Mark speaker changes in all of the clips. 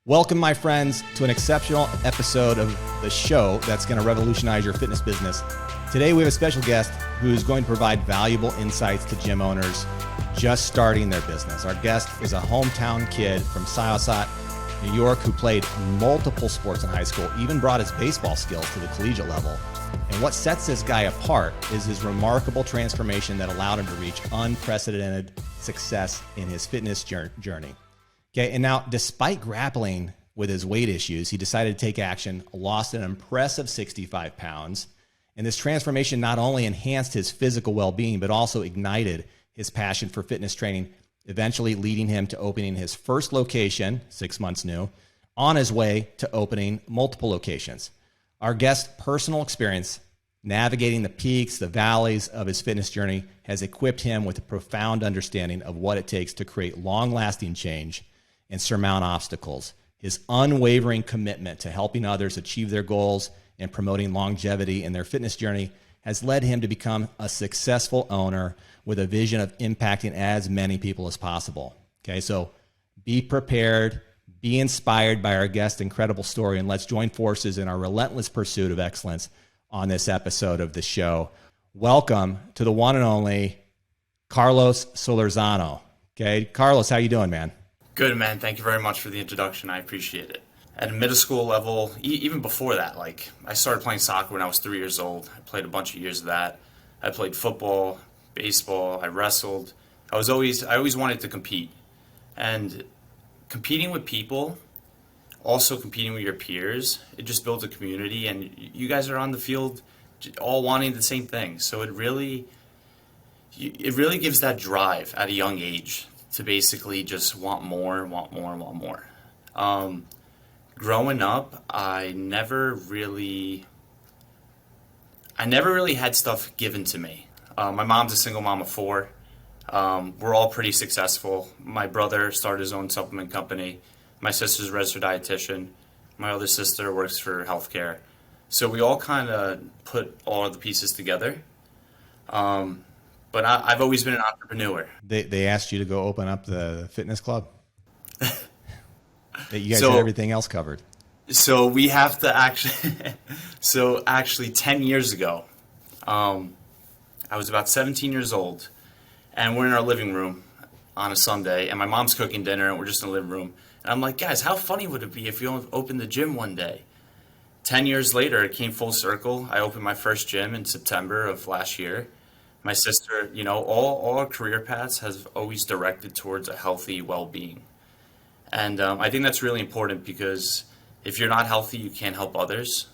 Speaker 1: Welcome, my friends, to an exceptional episode of the show that's going to revolutionize your fitness business. Today, we have a special guest who is going to provide valuable insights to gym owners just starting their business. Our guest is a hometown kid from Syosset, New York, who played multiple sports in high school, even brought his baseball skills to the collegiate level. And what sets this guy apart is his remarkable transformation that allowed him to reach unprecedented success in his fitness journey. Okay, and now, despite grappling with his weight issues, he decided to take action, lost an impressive 65 pounds, and this transformation not only enhanced his physical well-being, but also ignited his passion for fitness training, eventually leading him to opening his first location, 6 months new, on his way to opening multiple locations. Our guest's personal experience navigating the peaks, the valleys of his fitness journey has equipped him with a profound understanding of what it takes to create long-lasting change and surmount obstacles. His unwavering commitment to helping others achieve their goals and promoting longevity in their fitness journey has led him to become a successful owner with a vision of impacting as many people as possible. Okay, so be prepared, be inspired by our guest's incredible story, and let's join forces in our relentless pursuit of excellence on this episode of the show. Welcome to the one and only Carlos Solorzano. Okay, Carlos, how you doing, man?
Speaker 2: Good, man. Thank you very much for the introduction. I appreciate it. At a middle school level, even before that, I started playing soccer when I was 3 years old. I played a bunch of years of that. I played football, baseball, I wrestled. I always wanted to compete. And competing with people, also competing with your peers, it just builds a community, and you guys are on the field all wanting the same thing. So it really gives that drive at a young age to basically just want more. Growing up, I never really had stuff given to me. My mom's a single mom of four. We're all pretty successful. My brother started his own supplement company. My sister's a registered dietitian. My other sister works for healthcare. So we all kind of put all of the pieces together. But I've always been an entrepreneur.
Speaker 1: They asked you to go open up the fitness club? That you guys had everything else covered.
Speaker 2: So we have to actually 10 years ago, I was about 17 years old, and we're in our living room on a Sunday, and my mom's cooking dinner, and we're just in the living room. And I'm like, guys, how funny would it be if we opened the gym one day? 10 years later, it came full circle. I opened my first gym in September of last year. My sister, all our career paths have always directed towards a healthy well-being. And I think that's really important because if you're not healthy, you can't help others.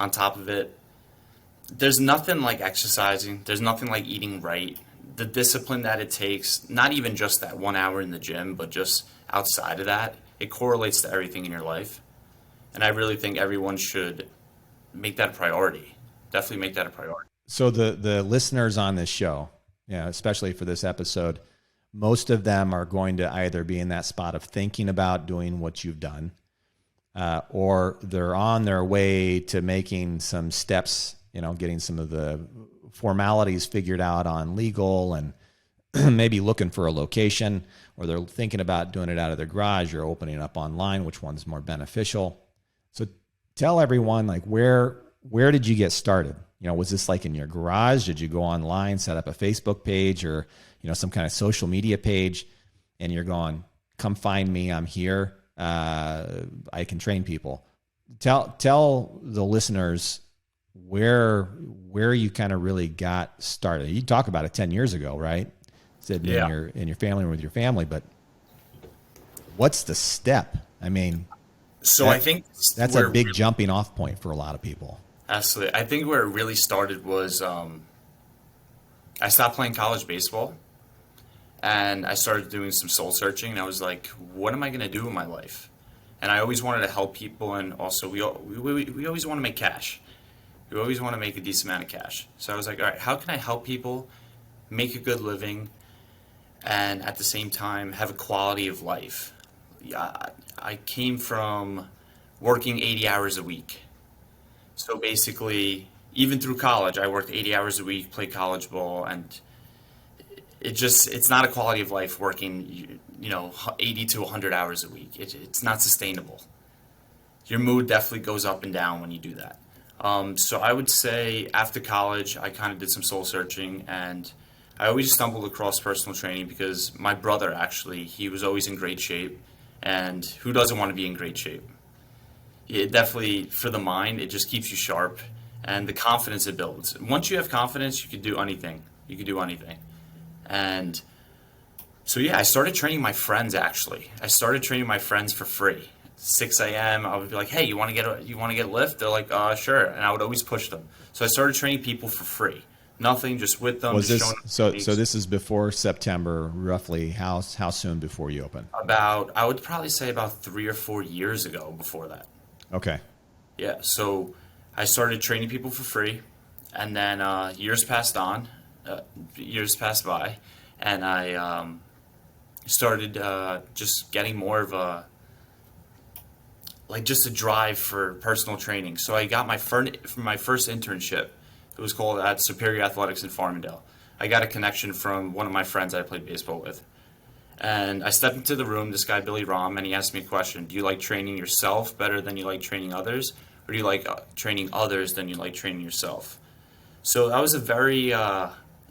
Speaker 2: On top of it, there's nothing like exercising. There's nothing like eating right. The discipline that it takes, not even just that 1 hour in the gym, but just outside of that, it correlates to everything in your life. And I really think everyone should make that a priority. Definitely make that a priority.
Speaker 1: So the listeners on this show, especially for this episode, most of them are going to either be in that spot of thinking about doing what you've done, or they're on their way to making some steps, getting some of the formalities figured out on legal and maybe looking for a location, or they're thinking about doing it out of their garage or opening up online, which one's more beneficial. So tell everyone, where did you get started? Was this in your garage? Did you go online, set up a Facebook page or, some kind of social media page, and you're going, come find me, I'm here. I can train people. Tell the listeners where you kind of really got started. You talk about it 10 years ago, right? Said in your family or with your family, but what's the step? I mean,
Speaker 2: I think
Speaker 1: that's a big jumping off point for a lot of people.
Speaker 2: Absolutely. I think where it really started was I stopped playing college baseball, and I started doing some soul searching, and I was like, what am I going to do in my life? And I always wanted to help people, and also we always want to make cash. We always want to make a decent amount of cash. So I was like, all right, how can I help people make a good living and at the same time have a quality of life? I came from working 80 hours a week. So basically, even through college, I worked 80 hours a week, played college ball, and it's not a quality of life working 80 to 100 hours a week. It's not sustainable. Your mood definitely goes up and down when you do that. So I would say after college, I kind of did some soul searching, and I always stumbled across personal training because my brother actually, he was always in great shape, and who doesn't want to be in great shape? It definitely, for the mind, it just keeps you sharp, and the confidence it builds. Once you have confidence, you can do anything. You can do anything. And so yeah, I started training my friends actually. I started training my friends for free. 6 a.m. I would be like, "Hey, you want to get a lift?" They're like, "Sure." And I would always push them. So I started training people for free. Nothing, just with them.
Speaker 1: Was
Speaker 2: just
Speaker 1: this
Speaker 2: showing them
Speaker 1: so?
Speaker 2: techniques.
Speaker 1: So this is before September, roughly. How soon before you open?
Speaker 2: I would probably say about 3 or 4 years ago. Before that,
Speaker 1: Okay.
Speaker 2: yeah. So I started training people for free, and then years passed by, and I started just getting more of a just a drive for personal training. So I got my first internship. It was called at Superior Athletics in Farmingdale. I got a connection from one of my friends I played baseball with. And I stepped into the room, this guy, Billy Rom, and he asked me a question. Do you like training yourself better than you like training others? Or do you like training others than you like training yourself? So that was a very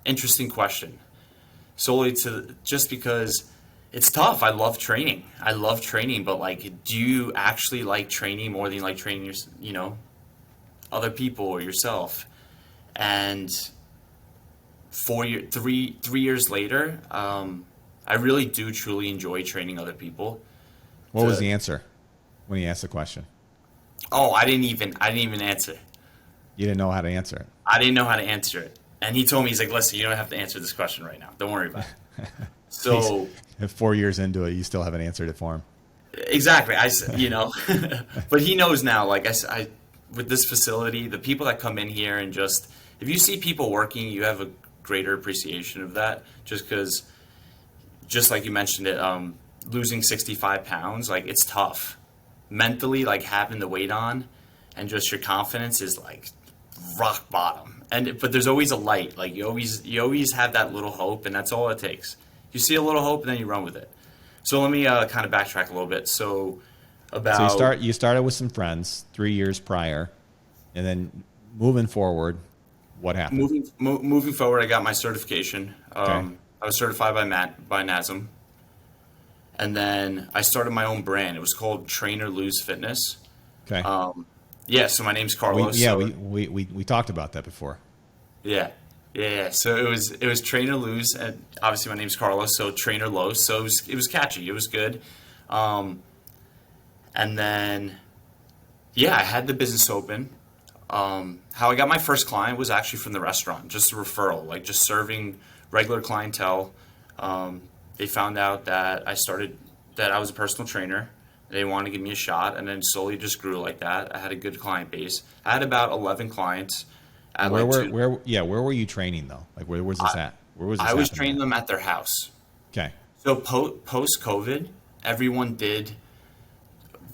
Speaker 2: interesting question. Solely just because it's tough. I love training, but do you actually like training more than you like training other people or yourself? And 3 years later, I really do truly enjoy training other people.
Speaker 1: What was the answer when he asked the question?
Speaker 2: Oh, I didn't even answer.
Speaker 1: You didn't know how to answer it.
Speaker 2: I didn't know how to answer it. And he told me, he's like, "Listen, you don't have to answer this question right now. Don't worry about it." So
Speaker 1: 4 years into it, you still haven't answered it for him.
Speaker 2: exactly, but he knows now. Like I with this facility, the people that come in here and just, if you see people working, you have a greater appreciation of that. Just because, just like you mentioned it, losing 65 pounds, like it's tough mentally, like having the weight on, and just your confidence is like rock bottom. But there's always a light. Like you always have that little hope, and that's all it takes. You see a little hope, and then you run with it. So let me kind of backtrack a little bit. So
Speaker 1: you started with some friends 3 years prior, and then moving forward, what happened?
Speaker 2: Moving forward, I got my certification.
Speaker 1: Okay.
Speaker 2: I was certified by NASM, and then I started my own brand. It was called Trainer Lose Fitness.
Speaker 1: Okay.
Speaker 2: Yeah. So my name's Carlos.
Speaker 1: We talked about that before.
Speaker 2: Yeah. So it was Trainer Lose, and obviously my name's Carlos, so Trainer Los. So it was catchy. It was good. And then, yeah, I had the business open. How I got my first client was actually from the restaurant, just a referral, like just serving regular clientele. They found out that I was a personal trainer. They wanted to give me a shot, and then slowly just grew like that. I had a good client base. I had about 11 clients.
Speaker 1: Where were you training though? Like where was this at? Where was this
Speaker 2: I was
Speaker 1: happening
Speaker 2: training
Speaker 1: at?
Speaker 2: them at their house.
Speaker 1: Okay.
Speaker 2: So post COVID, everyone did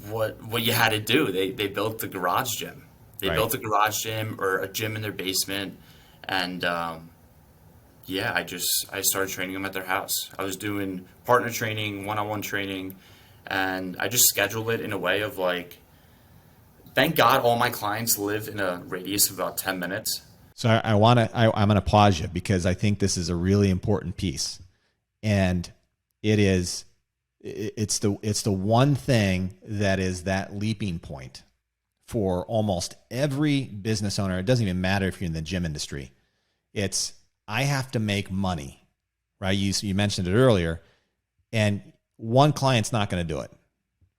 Speaker 2: what you had to do. They built the garage gym. They
Speaker 1: Right.
Speaker 2: built a garage gym or a gym in their basement, and yeah, I started training them at their house. I was doing partner training, one-on-one training, and I just scheduled it in a way of like, thank God all my clients live in a radius of about 10 minutes.
Speaker 1: So I'm going to pause you because I think this is a really important piece, and it's the one thing that is that leaping point for almost every business owner. It doesn't even matter if you're in the gym industry. It's, I have to make money, right? You mentioned it earlier, and one client's not going to do it,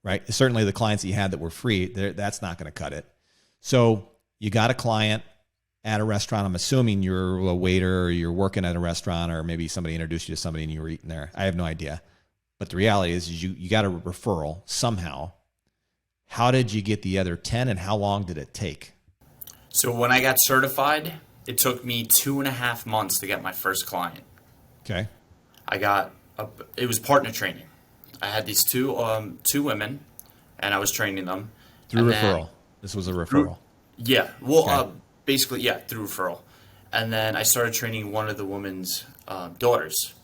Speaker 1: right? Certainly the clients that you had that were free, that's not going to cut it. So you got a client at a restaurant. I'm assuming you're a waiter or you're working at a restaurant, or maybe somebody introduced you to somebody and you were eating there. I have no idea. But the reality is you got a referral somehow. How did you get the other 10, and how long did it take?
Speaker 2: So when I got certified, it took me 2.5 months to get my first client.
Speaker 1: Okay.
Speaker 2: It was partner training. I had these two women, and I was training them.
Speaker 1: Through referral. This was a referral.
Speaker 2: Yeah. Well,
Speaker 1: Okay.
Speaker 2: basically, yeah, through referral. And then I started training one of the woman's daughters.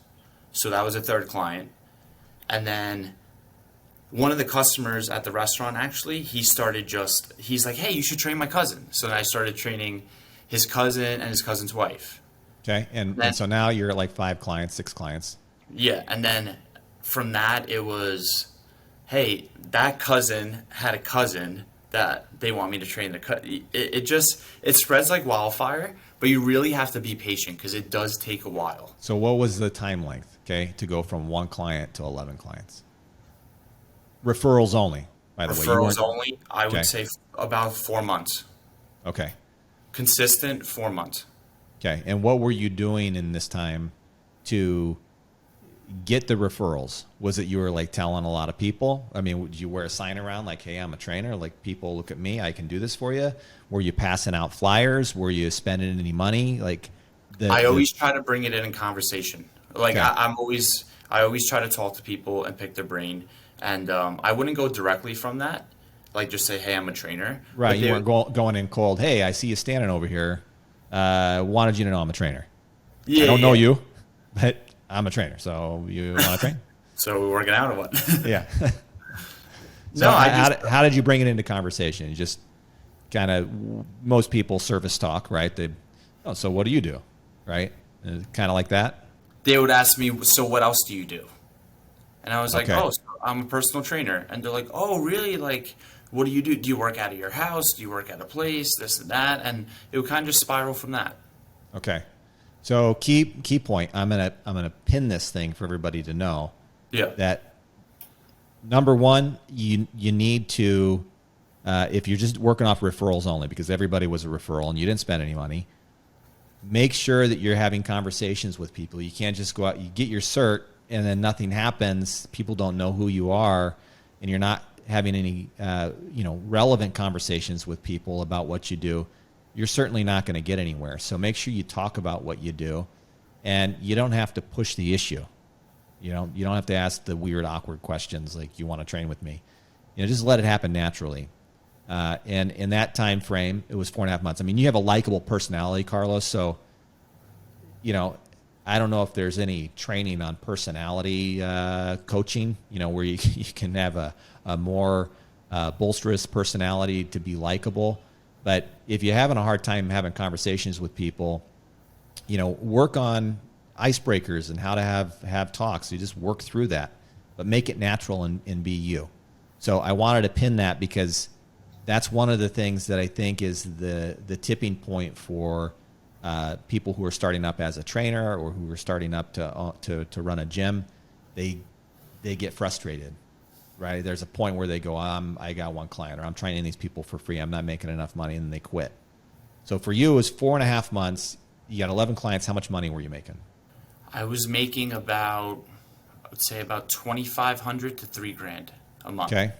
Speaker 2: So that was a third client. And then one of the customers at the restaurant, actually, he's like, hey, you should train my cousin. So then I started training his cousin and his cousin's wife.
Speaker 1: Okay. And so now you're at like 5 clients, 6 clients.
Speaker 2: Yeah. And then from that, it was, hey, that cousin had a cousin that they want me to train. It spreads like wildfire, but you really have to be patient because it does take a while.
Speaker 1: So what was the time length, okay, to go from 1 client to 11 clients? Referrals only, by the way.
Speaker 2: Referrals only, I would say about 4 months.
Speaker 1: Okay.
Speaker 2: Consistent 4 months.
Speaker 1: Okay. And what were you doing in this time to get the referrals? Was it you were like telling a lot of people? I mean, would you wear a sign around like, hey, I'm a trainer. Like, people look at me. I can do this for you. Were you passing out flyers? Were you spending any money? Like,
Speaker 2: I always try to bring it in conversation. Like,
Speaker 1: Okay.
Speaker 2: I always try to talk to people and pick their brain. And I wouldn't go directly from that. Like, just say, hey, I'm a trainer.
Speaker 1: Right. You weren't going in cold. Hey, I see you standing over here. Wanted you to know I'm a trainer.
Speaker 2: Yeah,
Speaker 1: I don't know you, but I'm a trainer. So you want to train?
Speaker 2: So we're working out or what?
Speaker 1: Yeah.
Speaker 2: No,
Speaker 1: how did you bring it into conversation? You just kind of, most people service talk, right? So what do you do? Right? Kind of like that.
Speaker 2: They would ask me, so what else do you do? And I was like,
Speaker 1: Okay.
Speaker 2: oh, so I'm a personal trainer. And they're like, oh, really? Like, what do you do? Do you work out of your house? Do you work at a place? This and that. And it would kind of just spiral from that.
Speaker 1: Okay. So key point. I'm gonna pin this thing for everybody to know.
Speaker 2: Yeah.
Speaker 1: That number one, you need to, if you're just working off referrals only, because everybody was a referral and you didn't spend any money, make sure that you're having conversations with people. You can't just go out, you get your cert, and then nothing happens. People don't know who you are, and you're not having any relevant conversations with people about what you do. You're certainly not going to get anywhere. So make sure you talk about what you do, and you don't have to push the issue. You don't have to ask the weird, awkward questions like, you want to train with me. Just let it happen naturally. And in that time frame, it was 4.5 months. I mean, you have a likable personality, Carlos. So, I don't know if there's any training on personality coaching, where you can have a more bolsterous personality to be likable. But if you're having a hard time having conversations with people, work on icebreakers and how to have talks. You just work through that, but make it natural and be you. So I wanted to pin that because that's one of the things that I think is the tipping point for people who are starting up as a trainer or who are starting up to run a gym. They get frustrated, right? There's a point where they go, I got 1 client, or I'm training these people for free. I'm not making enough money, and they quit. So for you, it was 4.5 months. You got 11 clients. How much money were you making?
Speaker 2: I was making I would say about $2,500 to $3,000 a month.
Speaker 1: Okay.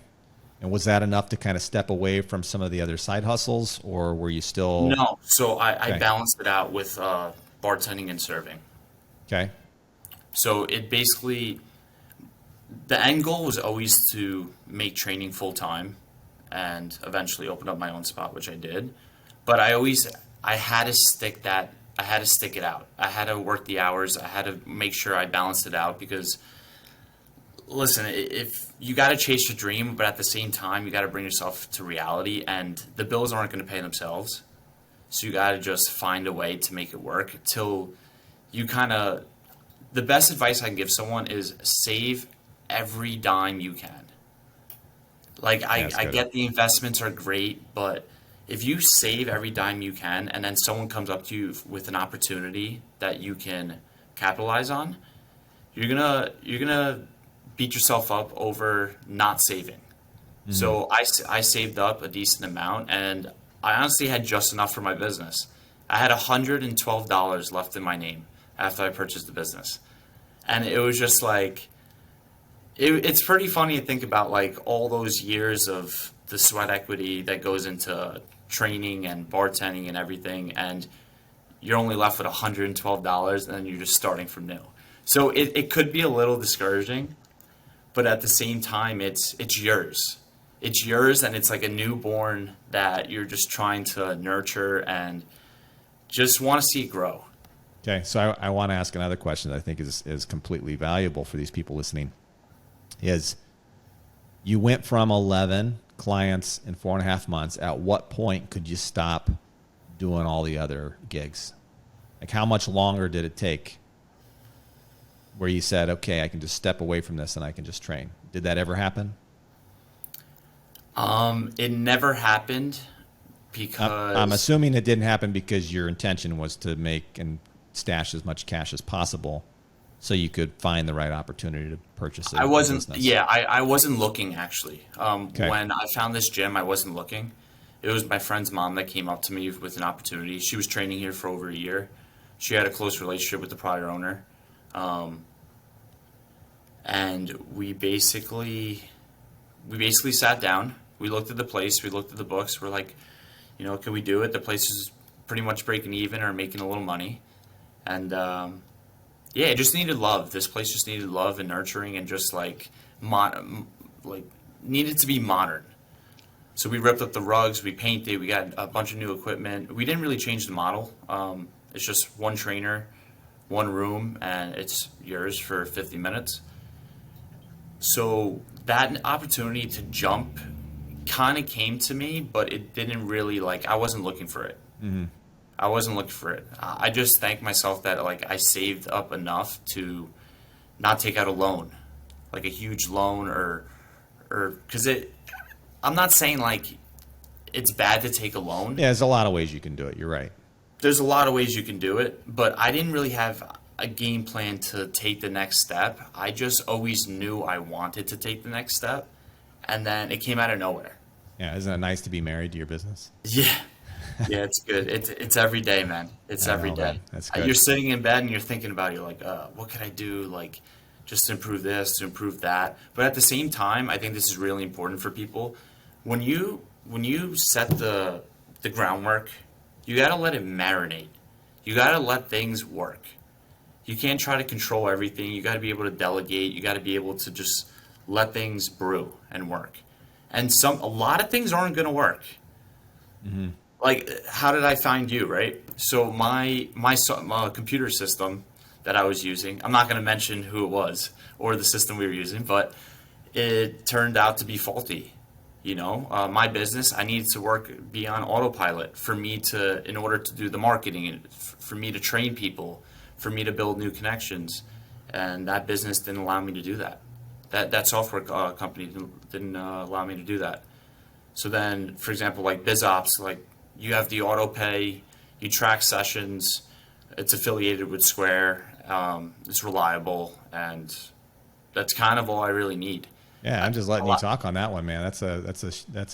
Speaker 1: And was that enough to kind of step away from some of the other side hustles, or were you still?
Speaker 2: No. So I
Speaker 1: Okay.
Speaker 2: balanced it out with bartending and serving.
Speaker 1: Okay.
Speaker 2: So it basically, the end goal was always to make training full time and eventually open up my own spot, which I did. But I had to stick it out. I had to work the hours. I had to make sure I balanced it out because, listen, if you got to chase your dream, but at the same time, you got to bring yourself to reality, and the bills aren't going to pay themselves. So you got to just find a way to make it work till you the best advice I can give someone is save every dime you can. Like, I get the investments are great, but if you save every dime you can and then someone comes up to you with an opportunity that you can capitalize on, you're gonna beat yourself up over not saving. Mm-hmm. So I saved up a decent amount, and I honestly had just enough for my business. I had $112 left in my name after I purchased the business. And it was just like, it's pretty funny to think about, like, all those years of the sweat equity that goes into training and bartending and everything, and you're only left with $112, and then you're just starting from new. So it could be a little discouraging, but at the same time, it's yours. It's yours, and it's like a newborn that you're just trying to nurture and just want to see it grow.
Speaker 1: Okay, so I want to ask another question that I think is completely valuable for these people listening. is you went from 11 clients in 4.5 months. At what point could you stop doing all the other gigs? Like, how much longer did it take where you said, okay, I can just step away from this and I can just train? Did that ever happen?
Speaker 2: It never happened because
Speaker 1: I'm assuming it didn't happen because your intention was to make and stash as much cash as possible so you could find the right opportunity to purchase it.
Speaker 2: I wasn't looking actually.
Speaker 1: Okay.
Speaker 2: When I found this gym, I wasn't looking. It was my friend's mom that came up to me with an opportunity. She was training here for over a year. She had a close relationship with the prior owner. And we basically sat down. We looked at the place. We looked at the books. We're like, can we do it? The place is pretty much breaking even or making a little money. And it just needed love. This place just needed love and nurturing and just needed to be modern. So we ripped up the rugs. We painted. We got a bunch of new equipment. We didn't really change the model. It's just one trainer, one room, and it's yours for 50 minutes. So that opportunity to jump kind of came to me, but it didn't really, I wasn't looking for it.
Speaker 1: Mm-hmm.
Speaker 2: I wasn't looking for it. I just thank myself that, I saved up enough to not take out a loan, like a huge loan or because I'm not saying, it's bad to take a loan.
Speaker 1: Yeah, there's a lot of ways you can do it. You're right.
Speaker 2: There's a lot of ways you can do it, but I didn't really have a game plan to take the next step. I just always knew I wanted to take the next step, and then it came out of nowhere.
Speaker 1: Yeah, isn't it nice to be married to your business?
Speaker 2: Yeah. Yeah, it's good. It's every day, man. It's every day.
Speaker 1: Man. That's good.
Speaker 2: You're sitting in bed and you're thinking about it. You're like, what could I do, just to improve this, to improve that? But at the same time, I think this is really important for people. When you set the groundwork, you got to let it marinate. You got to let things work. You can't try to control everything. You got to be able to delegate. You got to be able to just let things brew and work. And a lot of things aren't going to work.
Speaker 1: Mm-hmm.
Speaker 2: How did I find you, right? So my computer system that I was using, I'm not going to mention who it was or the system we were using, but it turned out to be faulty. My business, I needed to be on autopilot in order to do the marketing, for me to train people, for me to build new connections. And that business didn't allow me to do that. That software company didn't allow me to do that. So then, for example, BizOps, you have the auto pay, you track sessions, it's affiliated with Square, it's reliable, and that's kind of all I really need.
Speaker 1: Yeah, I'm just letting you talk on that one, man. That's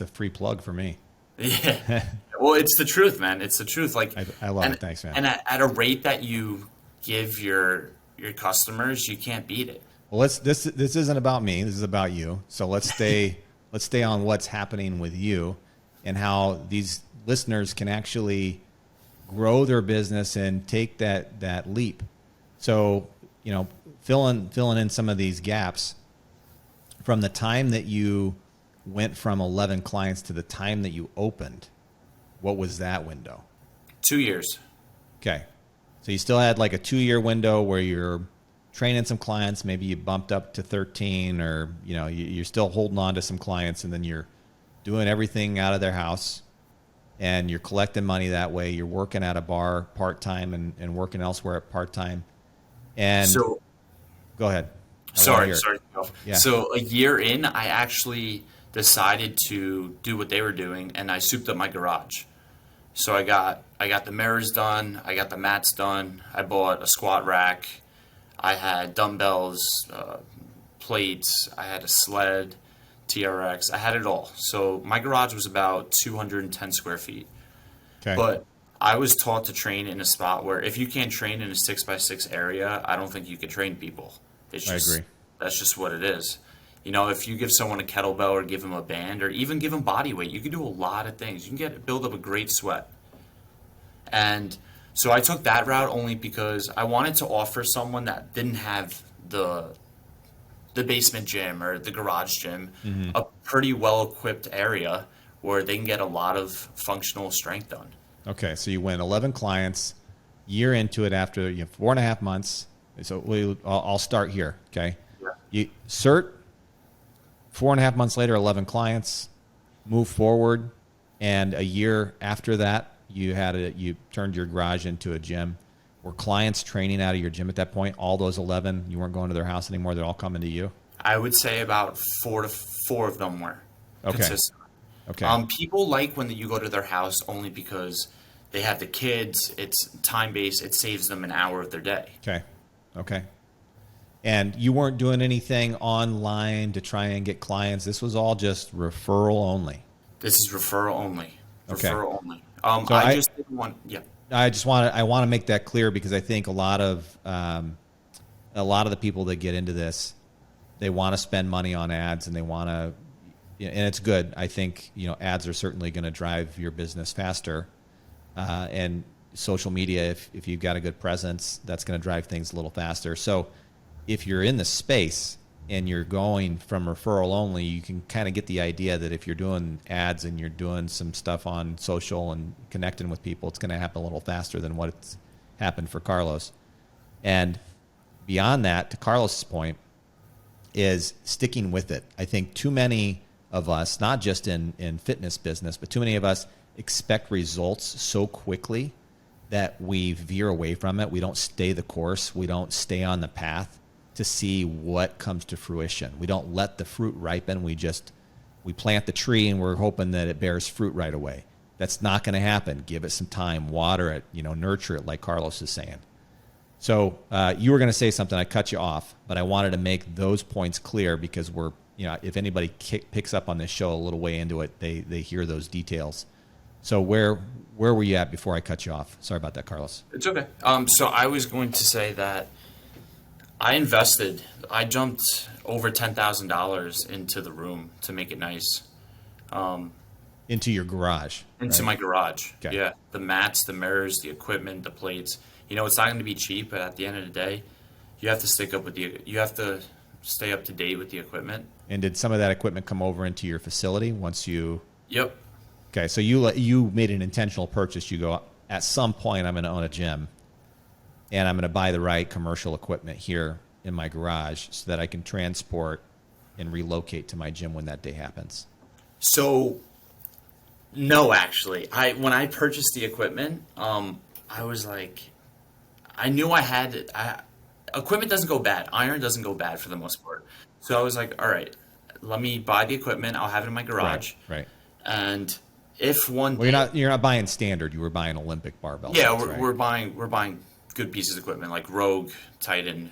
Speaker 1: a free plug for me.
Speaker 2: Yeah. Well, it's the truth, man. It's the truth.
Speaker 1: I love it. Thanks, man.
Speaker 2: And at a rate that you give your customers, you can't beat it.
Speaker 1: Well, this isn't about me. This is about you. So let's stay on what's happening with you and how these listeners can actually grow their business and take that leap. So, filling in some of these gaps from the time that you went from 11 clients to the time that you opened. What was that window?
Speaker 2: 2 years.
Speaker 1: Okay. So you still had a 2-year window where you're training some clients, maybe you bumped up to 13, or you're still holding on to some clients, and then you're doing everything out of their house and you're collecting money that way. You're working at a bar part-time and working elsewhere at part-time. And
Speaker 2: so,
Speaker 1: go ahead.
Speaker 2: Sorry.
Speaker 1: Yeah.
Speaker 2: So a year in, I actually decided to do what they were doing, and I souped up my garage. So I got the mirrors done. I got the mats done. I bought a squat rack. I had dumbbells, plates. I had a sled, TRX. I had it all. So my garage was about 210 square feet.
Speaker 1: Okay.
Speaker 2: But I was taught to train in a spot where if you can't train in a 6x6 area, I don't think you could train people. I agree. That's just what it is. If you give someone a kettlebell or give them a band or even give them body weight, you can do a lot of things. You can build up a great sweat. And so I took that route only because I wanted to offer someone that didn't have the basement gym or the garage gym, mm-hmm. a pretty well-equipped area where they can get a lot of functional strength done.
Speaker 1: Okay, so you went 11 clients, year into it after 4.5 months. So I'll start here, okay?
Speaker 2: Yeah.
Speaker 1: You cert, 4.5 months later, 11 clients, move forward. And a year after that, you turned your garage into a gym. Were clients training out of your gym at that point? All those 11, you weren't going to their house anymore. They're all coming to you.
Speaker 2: I would say about four of them were
Speaker 1: Okay.
Speaker 2: consistent.
Speaker 1: Okay.
Speaker 2: People like when you go to their house only because they have the kids. It's time based. It saves them an hour of their day.
Speaker 1: Okay. Okay. And you weren't doing anything online to try and get clients. This was all just referral only.
Speaker 2: This is referral only.
Speaker 1: Okay.
Speaker 2: Referral only.
Speaker 1: So
Speaker 2: I just didn't want. Yeah.
Speaker 1: I want to make that clear because I think a lot of the people that get into this, they want to spend money on ads and they want to, and it's good. I think, ads are certainly going to drive your business faster. And social media, if you've got a good presence, that's going to drive things a little faster. So if you're in the space and you're going from referral only, you can kind of get the idea that if you're doing ads and you're doing some stuff on social and connecting with people, it's going to happen a little faster than what's happened for Carlos. And beyond that, to Carlos's point, is sticking with it. I think too many of us, not just in fitness business, but too many of us expect results so quickly that we veer away from it. We don't stay the course. We don't stay on the path to see what comes to fruition. We don't let the fruit ripen. We plant the tree and we're hoping that it bears fruit right away. That's not going to happen. Give it some time, water it, nurture it, like Carlos is saying. So you were going to say something. I cut you off, but I wanted to make those points clear because if anybody picks up on this show a little way into it, they hear those details. So where were you at before I cut you off? Sorry about that, Carlos.
Speaker 2: It's okay. So I was going to say that I jumped over $10,000 into the room to make it nice.
Speaker 1: Into your garage.
Speaker 2: Into my garage.
Speaker 1: Okay.
Speaker 2: Yeah. The mats, the mirrors, the equipment, the plates. It's not going to be cheap, but at the end of the day, you have to stay up to date with the equipment.
Speaker 1: And did some of that equipment come over into your facility once you?
Speaker 2: Yep.
Speaker 1: Okay, so you made an intentional purchase. You go, at some point I'm going to own a gym, and I'm going to buy the right commercial equipment here in my garage so that I can transport and relocate to my gym when that day happens.
Speaker 2: So, no, actually, when I purchased the equipment, I was like, I knew I had it. Equipment doesn't go bad. Iron doesn't go bad for the most part. So I was like, all right, let me buy the equipment. I'll have it in my garage.
Speaker 1: Right.
Speaker 2: And if one day,
Speaker 1: you're not buying standard. You were buying Olympic barbells.
Speaker 2: Yeah,
Speaker 1: right?
Speaker 2: we're buying good pieces of equipment like Rogue, Titan,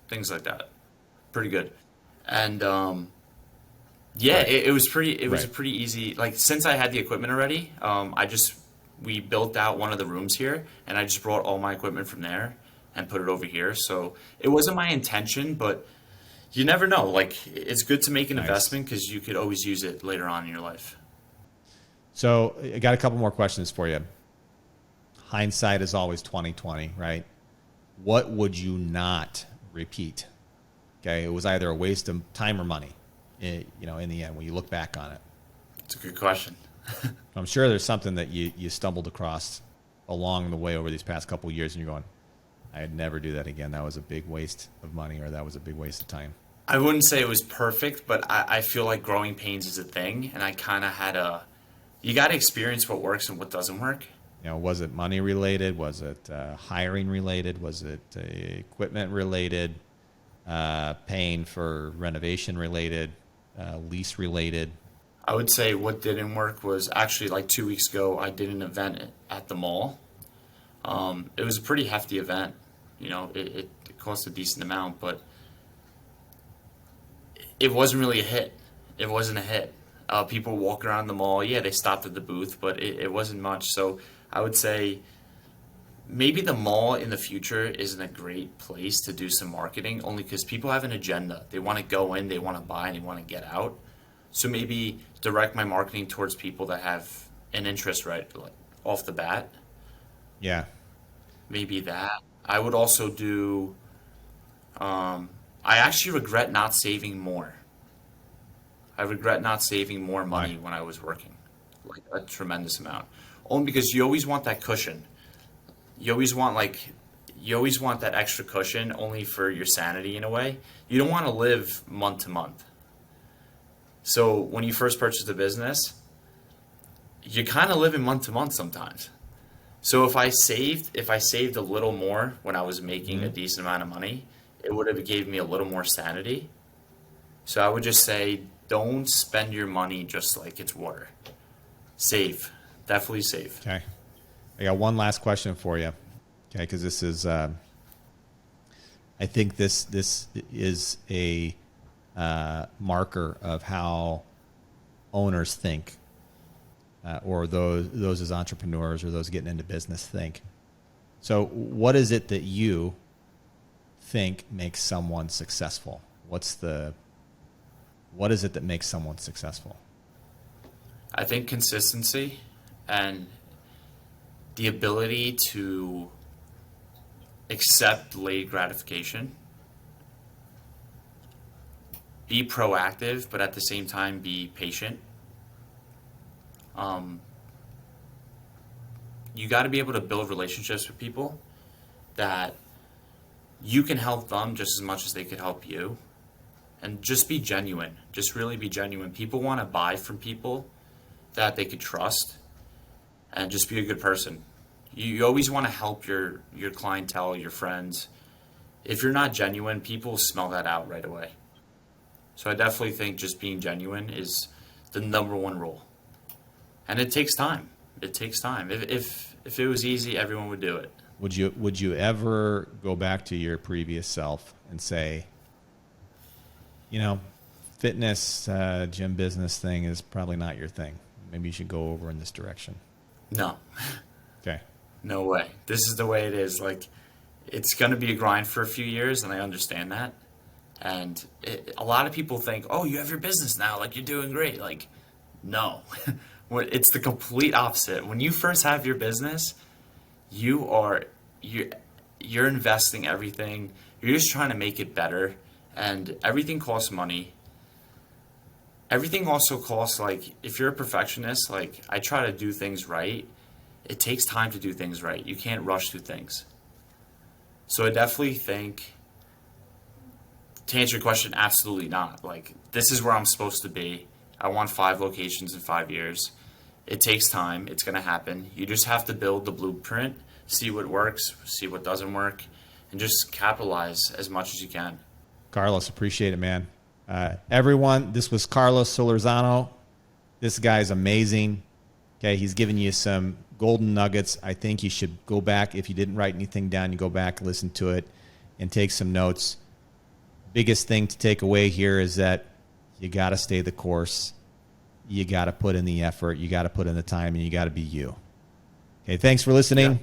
Speaker 2: things like that. Pretty good. And it was a pretty easy. Like since I had the equipment already, we built out one of the rooms here, and I just brought all my equipment from there and put it over here. So it wasn't my intention, but you never know. Like it's good to make an investment because you could always use it later on in your life.
Speaker 1: So I got a couple more questions for you. Hindsight is always 20/20, right? What would you not repeat? Okay, it was either a waste of time or money. In the end, when you look back on it.
Speaker 2: It's a good question.
Speaker 1: I'm sure there's something that you stumbled across along the way over these past couple of years, and you're going, I'd never do that again. That was a big waste of money, or that was a big waste of time.
Speaker 2: I wouldn't say it was perfect, but I feel like growing pains is a thing, and I kind of had you got to experience what works and what doesn't work.
Speaker 1: Was it money related? Was it hiring related? Was it equipment related? Paying for renovation related? Lease related?
Speaker 2: I would say what didn't work was actually like 2 weeks ago, I did an event at the mall. It was a pretty hefty event. It cost a decent amount, but it wasn't really a hit. It wasn't a hit. People walk around the mall. Yeah, they stopped at the booth, but it wasn't much. So I would say maybe the mall in the future isn't a great place to do some marketing, only because people have an agenda. They want to go in, they want to buy, and they want to get out. So maybe direct my marketing towards people that have an interest right off the bat.
Speaker 1: Yeah.
Speaker 2: Maybe that. I would also do, I actually regret not saving more. I regret not saving more money when I was working, like a tremendous amount. Only because you always want that cushion. You always want that extra cushion only for your sanity in a way. You don't want to live month to month. So when you first purchase a business, you're kind of living month to month sometimes. So if I saved a little more when I was making a decent amount of money, it would have gave me a little more sanity. So I would just say, don't spend your money just like it's water. Save. Definitely save.
Speaker 1: Okay. I got one last question for you. Okay, because this is, I think this is a marker of how owners think, or those as entrepreneurs or those getting into business think. So, what is it that you think makes someone successful? What is it that makes someone successful?
Speaker 2: I think consistency and the ability to accept delayed gratification, be proactive, but at the same time be patient. You got to be able to build relationships with people that you can help them just as much as they could help you. And just be genuine. Just really be genuine. People want to buy from people that they could trust, and just be a good person. You always want to help your clientele, your friends. If you're not genuine, people smell that out right away. So I definitely think just being genuine is the number one rule. And it takes time. It takes time. If it was easy, everyone would do it.
Speaker 1: Would you ever go back to your previous self and say, fitness, gym business thing is probably not your thing. Maybe you should go over in this direction?
Speaker 2: No.
Speaker 1: Okay.
Speaker 2: No way. This is the way it is. Like, it's going to be a grind for a few years, and I understand that. And a lot of people think, oh, you have your business now, like you're doing great. Like, no. It's the complete opposite. When you first have your business, you're investing everything. You're just trying to make it better, and everything costs money. Everything also costs, like, if you're a perfectionist, like, I try to do things right. It takes time to do things right. You can't rush through things. So I definitely think, to answer your question, absolutely not. Like, this is where I'm supposed to be. I want 5 locations in 5 years. It takes time. It's going to happen. You just have to build the blueprint, see what works, see what doesn't work, and just capitalize as much as you can.
Speaker 1: Carlos, appreciate it, man. Everyone, this was Carlos Solorzano. This guy's amazing. Okay, he's giving you some golden nuggets. I think you should go back. If you didn't write anything down, you go back, listen to it, and take some notes. Biggest thing to take away here is that you got to stay the course. You got to put in the effort. You got to put in the time, and you got to be you. Okay, thanks for listening. Yeah.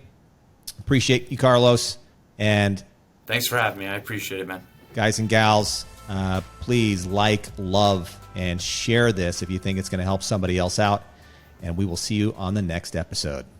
Speaker 1: Appreciate you, Carlos. And
Speaker 2: thanks for having me. I appreciate it, man.
Speaker 1: Guys and gals, please like, love, and share this if you think it's going to help somebody else out. And we will see you on the next episode.